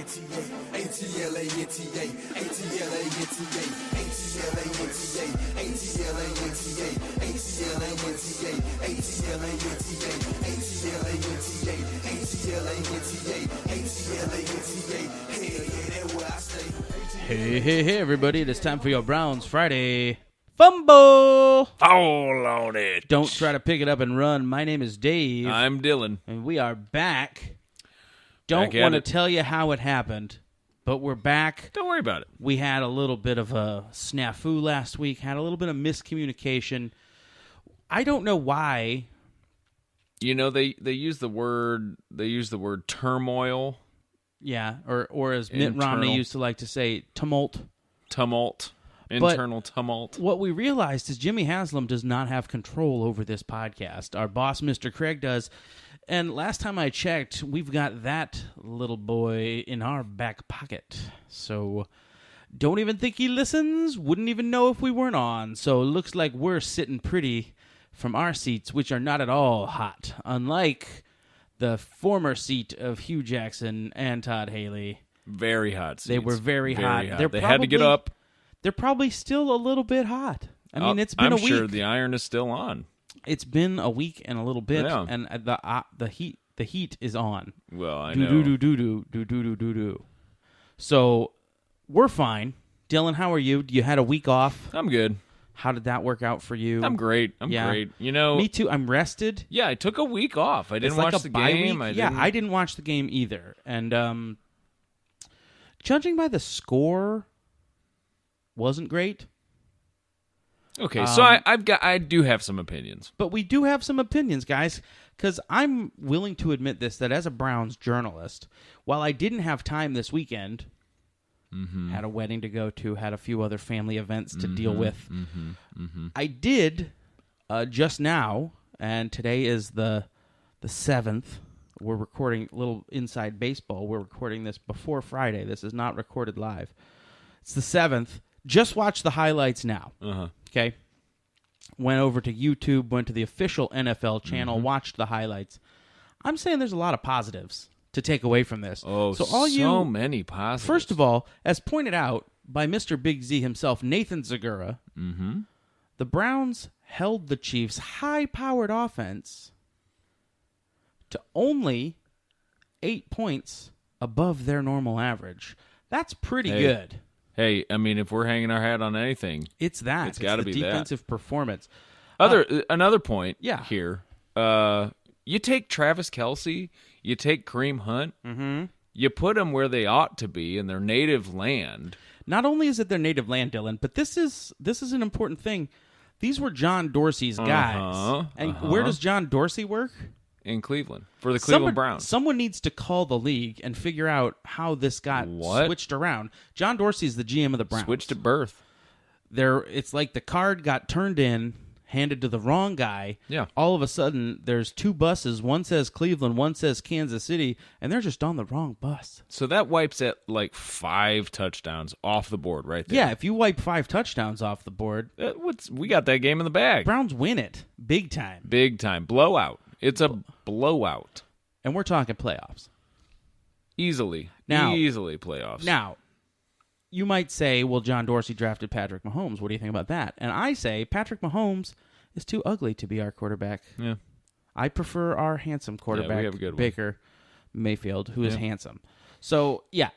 Hey, everybody, it is time for your Browns Friday Fumble. Foul on it. Don't try to pick it up and run. My name is Dave. I'm Dylan. And we are back. Don't Back at want to it. tell you how it happened, but we're back. Don't worry about it. We had a little bit of a snafu last week, had a little bit of miscommunication. I don't know why. You know, they use the word turmoil. Yeah, or as Mitt Internal. Romney used to like to say, tumult. Internal tumult. What we realized is Jimmy Haslam does not have control over this podcast. Our boss, Mr. Craig, does. And last time I checked, we've got that little boy in our back pocket. So don't even think he listens. Wouldn't even know if we weren't on. So it looks like we're sitting pretty from our seats, which are not at all hot. Unlike the former seat of Hugh Jackson and Todd Haley. Very hot seats. They were very hot. They had to get up. They're probably still a little bit hot. I mean, it's been a week. I'm sure the iron is still on. It's been a week and a little bit, Yeah. and the heat is on. Well, I know. Do. So we're fine. Dylan, how are you? You had a week off. I'm good. How did that work out for you? I'm great. I'm great. You know, me too. I'm rested. Yeah, I took a week off. I didn't It's like watch a the bye game. week. I didn't watch the game either. And judging by the score, wasn't great. Okay, so I do have some opinions. But we do have some opinions, guys, because I'm willing to admit this, that as a Browns journalist, while I didn't have time this weekend, had a wedding to go to, had a few other family events to deal with, I did just now, and today is the 7th. We're recording a little inside baseball. We're recording this before Friday. This is not recorded live. It's the 7th. Just watch the highlights now. Okay? Went over to YouTube, went to the official NFL channel, watched the highlights. I'm saying there's a lot of positives to take away from this. Oh, so many positives. First of all, as pointed out by Mr. Big Z himself, Nathan Zagura, the Browns held the Chiefs' high-powered offense to only 8 points above their normal average. That's pretty good. Hey, I mean, if we're hanging our hat on anything, it's that. It's got to be the defensive performance. Another point here. You take Travis Kelce, you take Kareem Hunt, you put them where they ought to be in their native land. Not only is it their native land, Dylan, but this is an important thing. These were John Dorsey's guys. And where does John Dorsey work? In Cleveland, for the Cleveland Browns. Someone needs to call the league and figure out how this got switched around. John Dorsey's the GM of the Browns. Switched at birth. It's like the card got turned in, handed to the wrong guy. Yeah. All of a sudden, there's two buses. One says Cleveland, one says Kansas City, and they're just on the wrong bus. So that wipes at like 5 touchdowns off the board right there. Yeah, if you wipe 5 touchdowns off the board, we got that game in the bag. Browns win it big time. Big time. Blowout. It's a blowout. And we're talking playoffs. Easily playoffs. Now, you might say, well, John Dorsey drafted Patrick Mahomes. What do you think about that? And I say Patrick Mahomes is too ugly to be our quarterback. Yeah. I prefer our handsome quarterback, we have a good one. Baker Mayfield, who is handsome. So, yeah,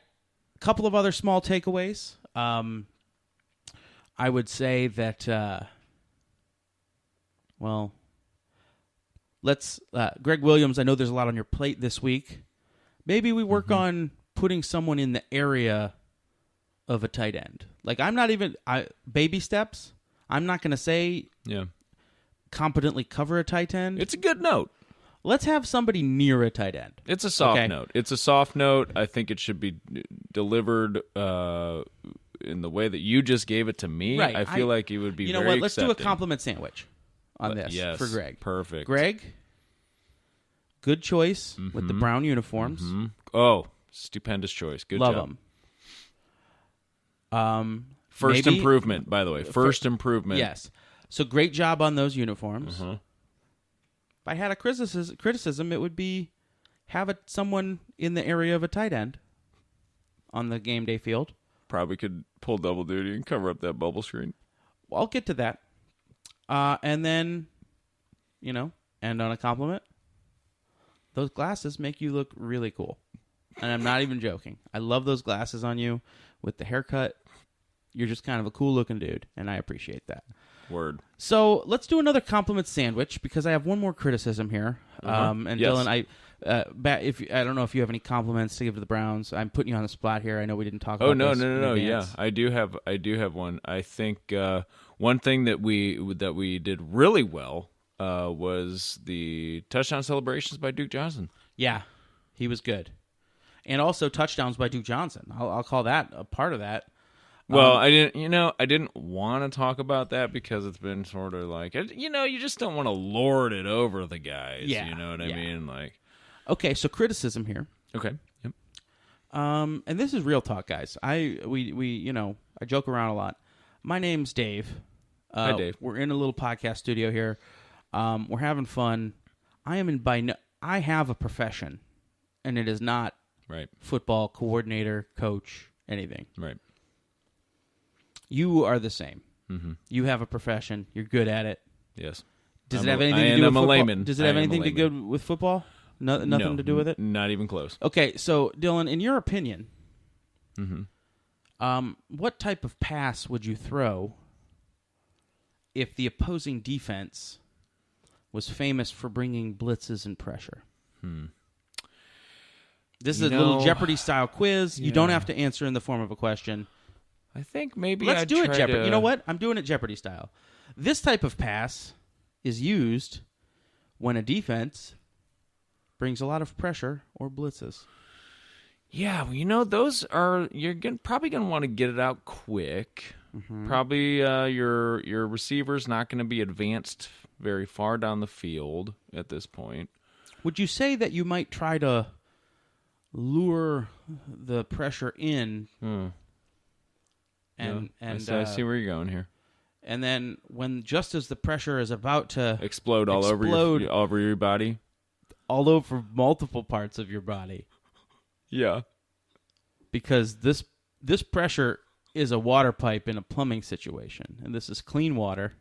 a couple of other small takeaways. I would say that, Greg Williams, I know there's a lot on your plate this week. Maybe we work on putting someone in the area of a tight end. Like, I'm not even baby steps. I'm not going to say competently cover a tight end. It's a good note. Let's have somebody near a tight end. It's a soft note. It's a soft note. I think it should be delivered in the way that you just gave it to me. Right. I feel like you would be. You know very what? Let's do a accepting. compliment sandwich on this for Greg. Perfect. Greg, good choice with the brown uniforms. Oh, stupendous choice. Good Love job. them. First improvement, by the way. First improvement. Yes. So great job on those uniforms. If I had a criticism, it would be have someone in the area of a tight end. on the game day field. Probably could pull double duty and cover up that bubble screen. Well, I'll get to that. And then, end on a compliment. Those glasses make you look really cool. And I'm not even joking. I love those glasses on you with the haircut. You're just kind of a cool-looking dude, and I appreciate that. Word. So let's do another compliment sandwich because I have one more criticism here. And yes. Dylan, I don't know if you have any compliments to give to the Browns. I'm putting you on the spot here. I know we didn't talk about this. No. Yeah, I do have one. I think one thing that we did really well was the touchdown celebrations by Duke Johnson. Yeah, he was good, and also touchdowns by Duke Johnson. I'll call that a part of that. Well, I didn't want to talk about that because it's been sort of like, you just don't want to lord it over the guys. Yeah, you know what I mean? Like, okay, so criticism here. Okay. Yep. And this is real talk, guys. I joke around a lot. My name's Dave. Hi, Dave. We're in a little podcast studio here. We're having fun. I have a profession, and it is not football coordinator, coach, anything. Right. You are the same. Mm-hmm. You have a profession. You're good at it. Yes. Does it have anything to do with football? Layman. Does it have anything to do with football? Nothing to do with it? Not even close. Okay, so Dylan, in your opinion, mm-hmm. What type of pass would you throw if the opposing defense was famous for bringing blitzes and pressure? This is a little Jeopardy-style quiz. You don't have to answer in the form of a question. I think maybe Let's do it Jeopardy. You know what? I'm doing it Jeopardy style. This type of pass is used when a defense brings a lot of pressure or blitzes. Yeah, well, those are probably going to want to get it out quick. Mm-hmm. Probably your receiver's not going to be advanced very far down the field at this point. Would you say that you might try to lure the pressure in? And I see where you're going here. And then just as the pressure is about to explode all over your body, all over multiple parts of your body. Yeah. Because this pressure is a water pipe in a plumbing situation, and this is clean water.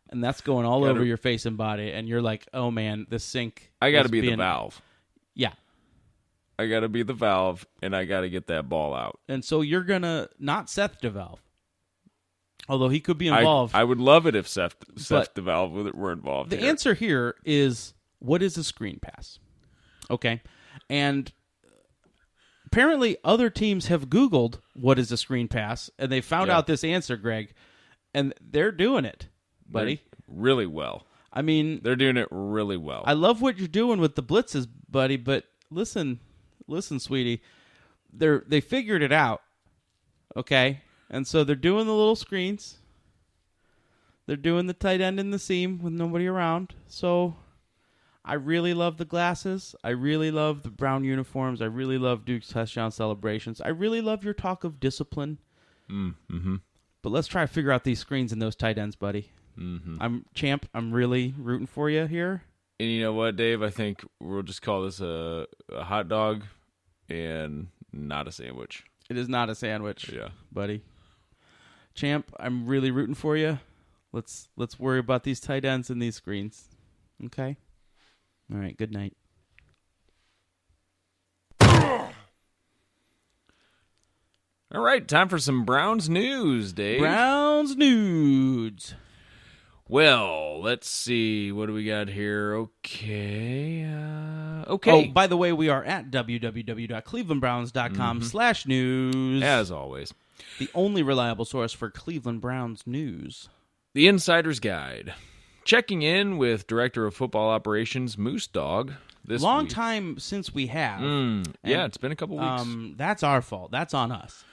And that's going all over your face and body, and you're like, "Oh man, this sink." I got to be the valve. Yeah. I got to be the valve, and I got to get that ball out. And so you're going to not Seth DeValve, although he could be involved. I would love it if Seth DeValve were involved. The answer here is, what is a screen pass? Okay. And apparently other teams have Googled what is a screen pass, and they found out this answer, Greg, and they're doing it, buddy. Really well. I mean, they're doing it really well. I love what you're doing with the blitzes, buddy, but listen, sweetie, they figured it out, okay? And so they're doing the little screens. They're doing the tight end in the seam with nobody around. So I really love the glasses. I really love the brown uniforms. I really love Duke's touchdown celebrations. I really love your talk of discipline. Mm-hmm. But let's try to figure out these screens and those tight ends, buddy. Mm-hmm. I'm really rooting for you here. And you know what, Dave? I think we'll just call this a hot dog and not a sandwich. It is not a sandwich, yeah, buddy. Champ, I'm really rooting for you. Let's worry about these tight ends and these screens. Okay? All right, good night. All right, time for some Browns news, Dave. Browns news. Well, let's see. What do we got here? Okay. Oh, by the way, we are at www.clevelandbrowns.com/news. As always. The only reliable source for Cleveland Browns news. The Insider's Guide. Checking in with Director of Football Operations, Moose Dog, this Long week. time since we have. Yeah, it's been a couple weeks. That's our fault. That's on us.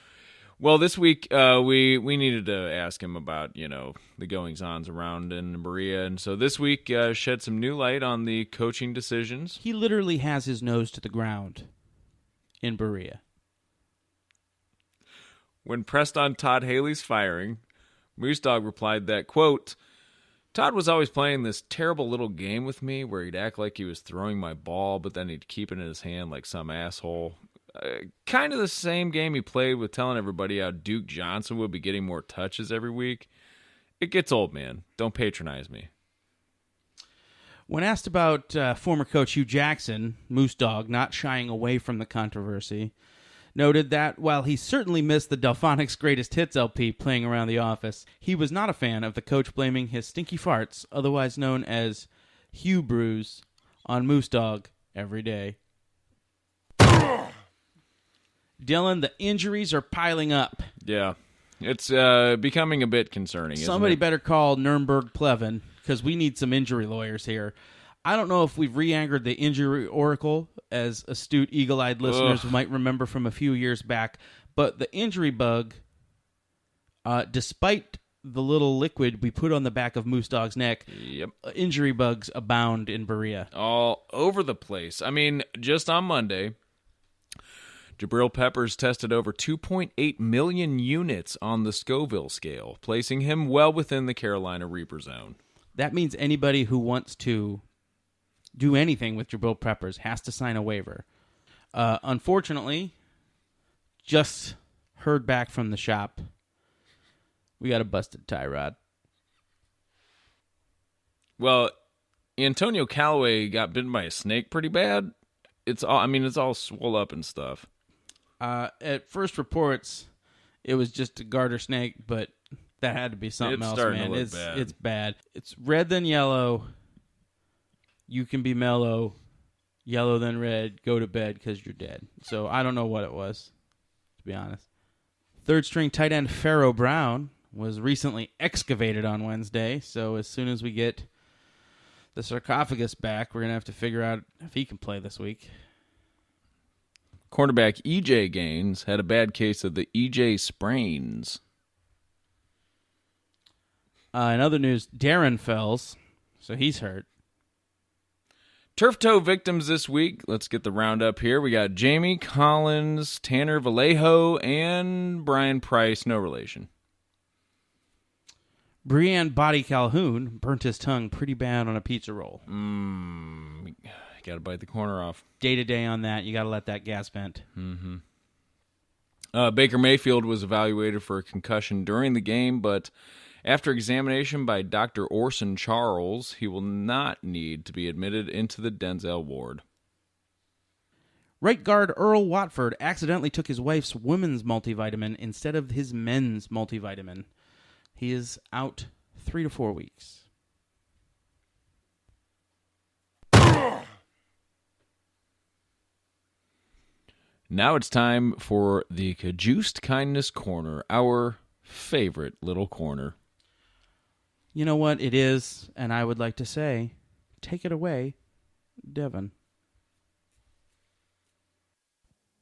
Well, this week we needed to ask him about, the goings-ons around in Berea. And so this week shed some new light on the coaching decisions. He literally has his nose to the ground in Berea. When pressed on Todd Haley's firing, Moose Dog replied that, quote, Todd was always playing this terrible little game with me where he'd act like he was throwing my ball, but then he'd keep it in his hand like some asshole. Kind of the same game he played with telling everybody how Duke Johnson would be getting more touches every week. It gets old, man. Don't patronize me. When asked about former coach Hugh Jackson, Moose Dog, not shying away from the controversy, noted that while he certainly missed the Delphonics Greatest Hits LP playing around the office, he was not a fan of the coach blaming his stinky farts, otherwise known as Hugh Brews, on Moose Dog every day. Dylan, the injuries are piling up. Yeah, it's becoming a bit concerning. Somebody isn't it? better call Nürnberg Plevin, because we need some injury lawyers here. I don't know if we've re-angered the injury oracle, as astute, eagle-eyed listeners might remember from a few years back, but the injury bug, despite the little liquid we put on the back of Moose Dog's neck, injury bugs abound in Berea. All over the place. I mean, just on Monday, Jabril Peppers tested over 2.8 million units on the Scoville scale, placing him well within the Carolina Reaper zone. That means anybody who wants to do anything with Jabril Peppers has to sign a waiver. Unfortunately, just heard back from the shop, we got a busted tie rod. Well, Antonio Callaway got bitten by a snake pretty bad. It's all swole up and stuff. At first reports, it was just a garter snake, but that had to be something else, man. It's bad. It's red then yellow. You can be mellow. Yellow then red. Go to bed because you're dead. So I don't know what it was, to be honest. Third string tight end Pharaoh Brown was recently excavated on Wednesday. So as soon as we get the sarcophagus back, we're going to have to figure out if he can play this week. Cornerback E.J. Gaines had a bad case of the E.J. sprains. In other news, Darren Fells, so he's hurt. Turf toe victims this week. Let's get the roundup here. We got Jamie Collins, Tanner Vallejo, and Brian Price, no relation. Breanne Body Calhoun burnt his tongue pretty bad on a pizza roll. Got to bite the corner off. Day-to-day on that. You got to let that gas vent. Baker Mayfield was evaluated for a concussion during the game, but after examination by Dr. Orson Charles, he will not need to be admitted into the Denzel ward. Right guard Earl Watford accidentally took his wife's women's multivitamin instead of his men's multivitamin. He is out 3 to 4 weeks. Now it's time for the Cajuste Kindness Corner, our favorite little corner. You know what it is, and I would like to say, take it away, Devon.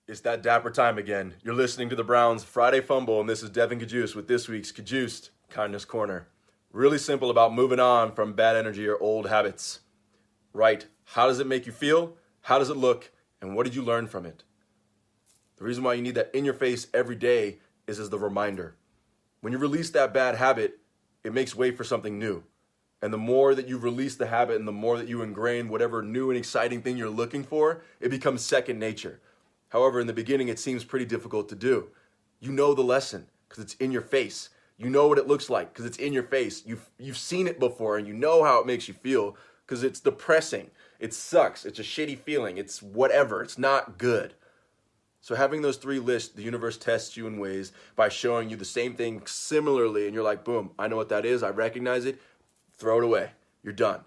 It's that dapper time again. You're listening to the Browns Friday Fumble, and this is Devon Cajuste with this week's Cajuste Kindness Corner. Really simple about moving on from bad energy or old habits. Right, how does it make you feel? How does it look? And what did you learn from it? The reason why you need that in your face every day is as the reminder. When you release that bad habit, it makes way for something new. And the more that you release the habit and the more that you ingrain whatever new and exciting thing you're looking for, it becomes second nature. However, in the beginning, it seems pretty difficult to do. You know the lesson because it's in your face. You know what it looks like because it's in your face. You've seen it before and you know how it makes you feel because it's depressing. It sucks. It's a shitty feeling. It's whatever. It's not good. So having those 3 lists, the universe tests you in ways by showing you the same thing similarly, and you're like, boom, I know what that is, I recognize it, throw it away, you're done.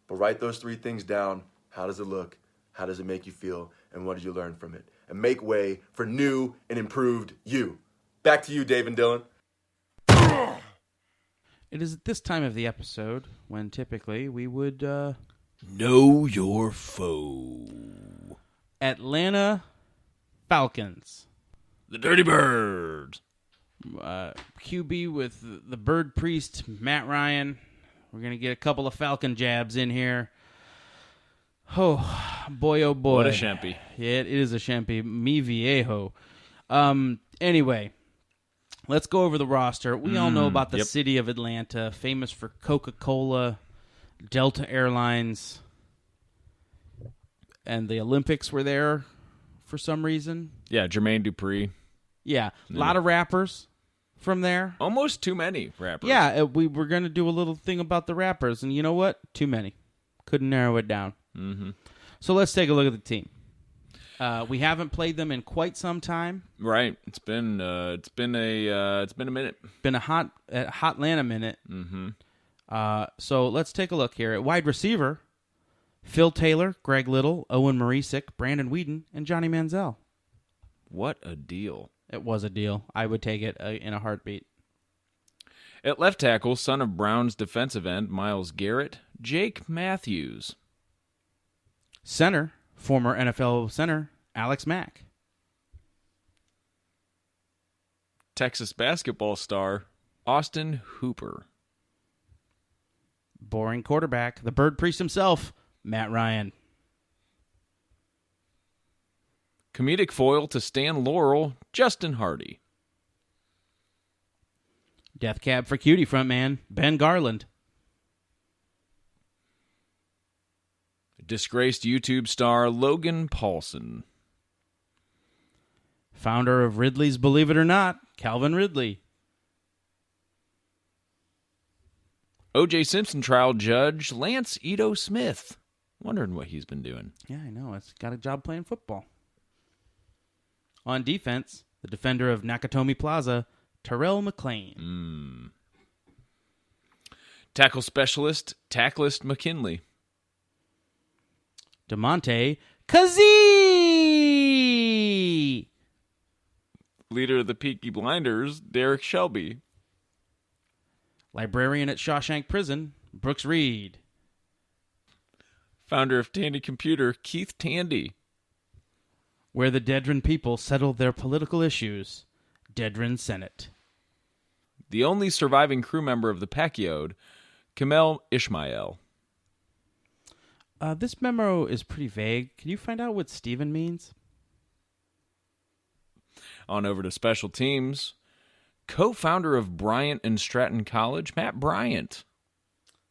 But write those 3 things down. How does it look? How does it make you feel? And what did you learn from it? And make way for new and improved you. Back to you, Dave and Dylan. It is at this time of the episode when typically we would... Know your foe. Atlanta Falcons. The Dirty Birds. QB with the Bird Priest, Matt Ryan. We're going to get a couple of Falcon jabs in here. Oh, boy, oh, boy. What a shempy. Yeah, it is a shempy. Mi viejo. Anyway, let's go over the roster. We all know about the city of Atlanta, famous for Coca-Cola, Delta Airlines, and the Olympics were there for some reason. Yeah, Jermaine Dupri. Yeah, a lot of rappers from there. Almost too many rappers. Yeah, we were going to do a little thing about the rappers, and you know what? Too many. Couldn't narrow it down. Mm-hmm. So let's take a look at the team. We haven't played them in quite some time. Right. It's been a minute. Been a Hotlanta minute. Mm-hmm. So let's take a look here at wide receiver. Phil Taylor, Greg Little, Owen Marisick, Brandon Whedon, and Johnny Manziel. What a deal. It was a deal. I would take it in a heartbeat. At left tackle, son of Browns defensive end Myles Garrett, Jake Matthews. Center, former NFL center, Alex Mack. Texas basketball star, Austin Hooper. Boring quarterback, the bird priest himself, Matt Ryan. Comedic foil to Stan Laurel, Justin Hardy. Death cab for cutie frontman, Ben Garland. Disgraced YouTube star, Logan Paulson. Founder of Ridley's Believe It or Not, Calvin Ridley. O.J. Simpson trial judge, Lance Ito Smith. Wondering what he's been doing. Yeah, I know. It's got a job playing football. On defense, the defender of Nakatomi Plaza, Terrell McClain. Tackle specialist, Tacklist McKinley. DeMonte Kazee! Leader of the Peaky Blinders, Derek Shelby. Librarian at Shawshank Prison, Brooks Reed. Founder of Tandy Computer, Keith Tandy. Where the Dedrin people settled their political issues, Dedrin Senate. The only surviving crew member of the Pacquiao, Kamel Ishmael. This memo is pretty vague. Can you find out what Steven means? On over to special teams. Co-founder of Bryant and Stratton College, Matt Bryant.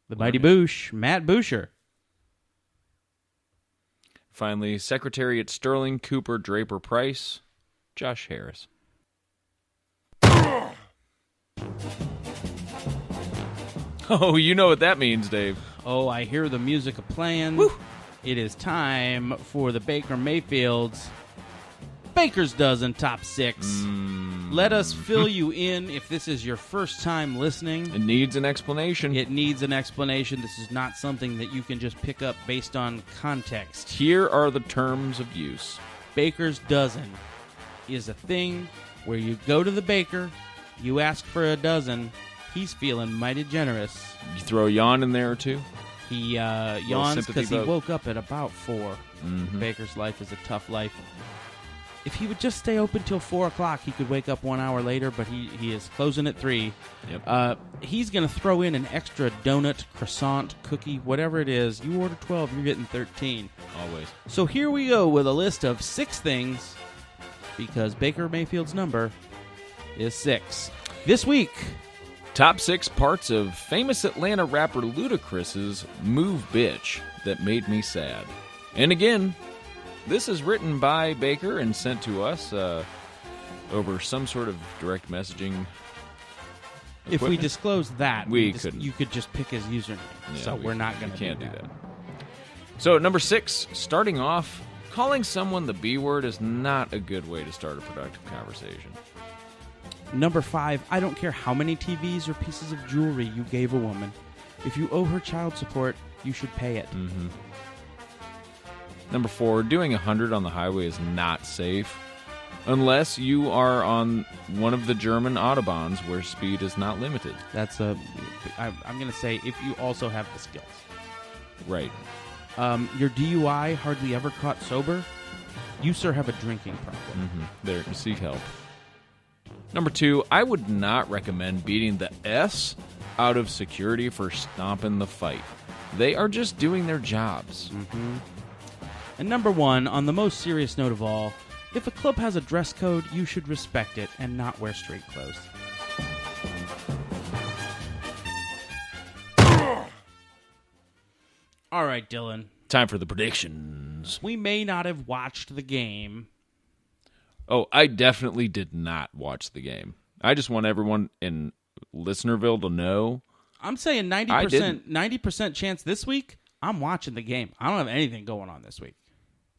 The Mighty Boosh, Matt Boucher. Finally, Secretary at Sterling Cooper Draper Price, Josh Harris. Oh, you know what that means, Dave. Oh, I hear the music playing. Woo. It is time for the Baker Mayfield's Baker's Dozen Top 6. Let us fill you in if this is your first time listening. It needs an explanation. It needs an explanation. This is not something that you can just pick up based on context. Here are the terms of use. Baker's Dozen is a thing where you go to the baker, you ask for a dozen, he's feeling mighty generous. You throw a yawn in there or two? He yawns because he woke up at about 4. Baker's life is a tough life. If he would just stay open till 4 o'clock, he could wake up 1 hour later, but he is closing at 3. Yep. He's going to throw in an extra donut, croissant, cookie, whatever it is. You order 12, you're getting 13. Always. So here we go with a list of 6 things, because Baker Mayfield's number is 6. This week, top 6 parts of famous Atlanta rapper Ludacris's Move Bitch that made me sad. And again, this is written by Baker and sent to us over some sort of direct messaging equipment. If we disclose that, couldn't. You could just pick his username. Yeah, so we're not going to do that. So number 6, starting off, calling someone the B word is not a good way to start a productive conversation. Number 5, I don't care how many TVs or pieces of jewelry you gave a woman. If you owe her child support, you should pay it. Number 4, doing 100 on the highway is not safe unless you are on one of the German autobahns where speed is not limited. I'm going to say if you also have the skills. Right. Your DUI hardly ever caught sober. You, sir, have a drinking problem. There, seek help. Number 2, I would not recommend beating the S out of security for stomping the fight. They are just doing their jobs. And number 1, on the most serious note of all, if a club has a dress code, you should respect it and not wear street clothes. All right, Dylan. Time for the predictions. We may not have watched the game, Oh, I definitely did not watch the game. I just want everyone in Listenerville to know. I'm saying 90% chance this week, I'm watching the game. I don't have anything going on this week.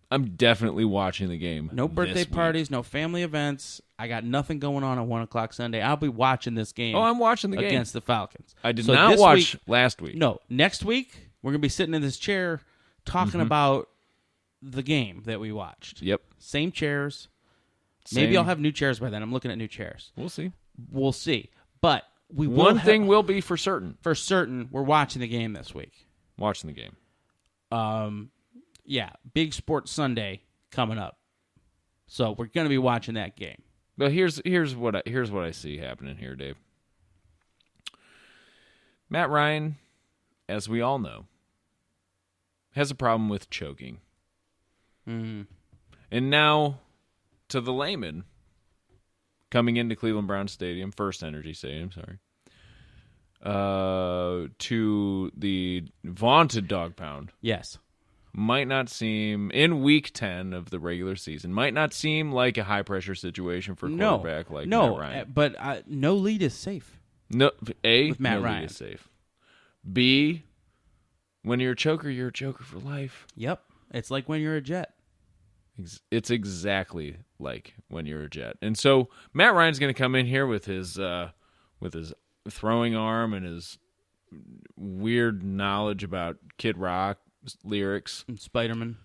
I'm definitely watching the game. No birthday parties, no family events. I got nothing going on at 1 o'clock Sunday. I'll be watching this game. Oh, I'm watching the game. Against the Falcons. I did not watch last week. No, next week, we're going to be sitting in this chair talking about the game that we watched. Yep. Same chairs. Maybe I'll have new chairs by then. I'm looking at new chairs. We'll see. But one thing will be for certain. For certain, we're watching the game this week. Watching the game. Yeah, big sports Sunday coming up. So we're going to be watching that game. But here's what I see happening here, Dave. Matt Ryan, as we all know, has a problem with choking. Mm-hmm. And now, to the layman, coming into Cleveland Browns Stadium, First Energy Stadium, to the vaunted dog pound. Yes. Might not seem, in week 10 of the regular season, might not seem like a high-pressure situation for a quarterback like Matt Ryan. But no lead is safe. No, A, with Matt no Ryan lead is safe. B, when you're a joker for life. Yep. It's like when you're a Jet. It's exactly like when you're a Jet. And so Matt Ryan's going to come in here with his throwing arm and his weird knowledge about Kid Rock lyrics and Spider-Man,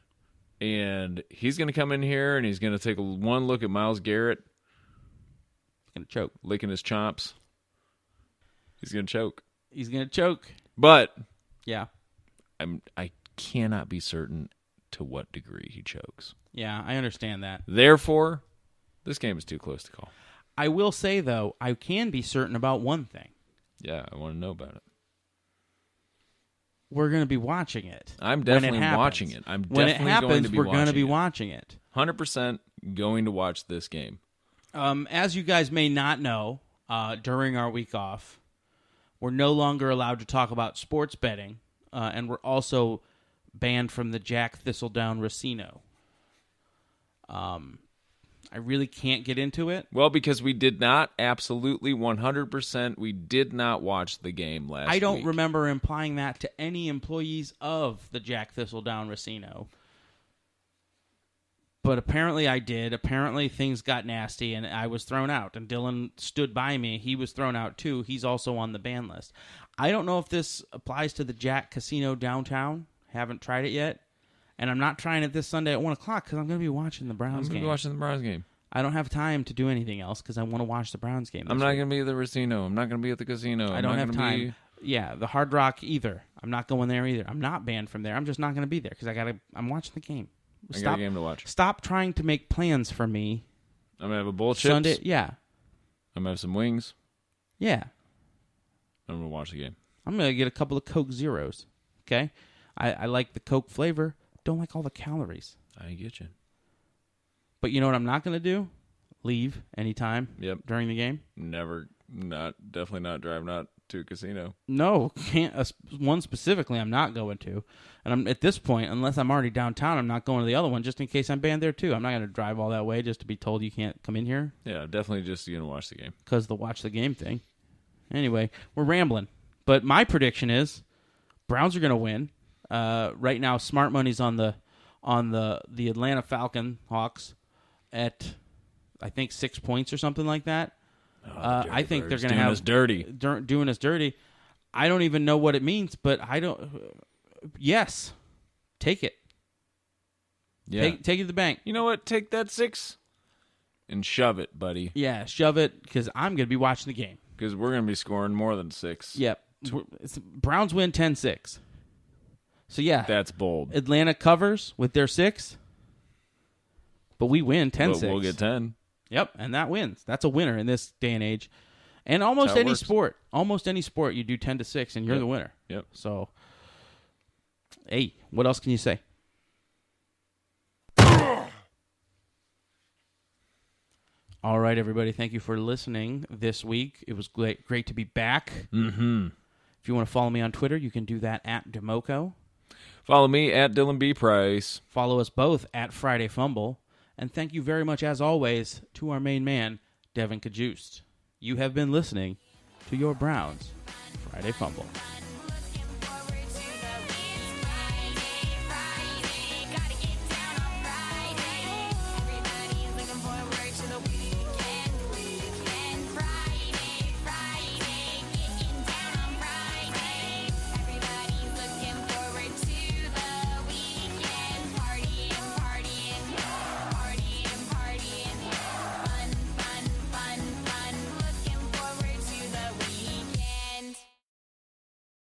and he's going to come in here and he's going to take one look at Myles Garrett. He's going to choke, licking his chops. He's going to choke. But yeah, I cannot be certain to what degree he chokes. Yeah, I understand that. Therefore, this game is too close to call. I will say though, I can be certain about one thing. Yeah, I want to know about it. We're going to be watching it. I'm definitely watching it. When it happens, we're going to be watching it. 100% going to watch this game. As you guys may not know, during our week off, we're no longer allowed to talk about sports betting, and we're also banned from the Jack Thistledown Racino. I really can't get into it. Well, because we did not absolutely 100%, we did not watch the game last week. I don't remember implying that to any employees of the Jack Thistledown Racino. But apparently I did. Apparently things got nasty and I was thrown out. And Dylan stood by me. He was thrown out too. He's also on the ban list. I don't know if this applies to the Jack Casino downtown. Haven't tried it yet. And I'm not trying it this Sunday at 1 o'clock because I'm going to be watching the Browns game. I don't have time to do anything else because I want to watch the Browns game. I'm not going to be at the Racino. I'm not going to be at the casino. I don't have time. Yeah, the Hard Rock either. I'm not going there either. I'm not banned from there. I'm just not going to be there because I'm watching the game. I got a game to watch. Stop trying to make plans for me. I'm going to have a bowl of chips. Sunday, yeah. I'm going to have some wings. Yeah. I'm going to watch the game. I'm going to get a couple of Coke Zeros. Okay? I like the Coke flavor. Don't like all the calories. I get you. But you know what I'm not going to do? Leave anytime during the game? Definitely not driving out to a casino. No, can't. One specifically I'm not going to. And I'm at this point, unless I'm already downtown, I'm not going to the other one just in case I'm banned there too. I'm not going to drive all that way just to be told you can't come in here. Yeah, definitely just going to watch the game. Because the watch the game thing. Anyway, we're rambling. But my prediction is Browns are going to win. Right now, smart money's on the Atlanta Falcon Hawks at I think 6 points or something like that. I think they're going to have doing us dirty. I don't even know what it means, but I don't. Yes, take it. Yeah, take it to the bank. You know what? Take that 6 and shove it, buddy. Yeah, shove it because I'm going to be watching the game. Because we're going to be scoring more than 6. Yep. Browns win 10-6. So, yeah. That's bold. Atlanta covers with their 6, but we win 10-6. We'll get 10. Yep, and that wins. That's a winner in this day and age. And almost any sport, you do 10-6, and you're the winner. Yep. So, hey, what else can you say? All right, everybody. Thank you for listening this week. It was great to be back. Mm-hmm. If you want to follow me on Twitter, you can do that at Democo. Follow me at Dylan B. Price. Follow us both at Friday Fumble. And thank you very much, as always, to our main man, Devon Cajuste. You have been listening to your Browns Friday Fumble.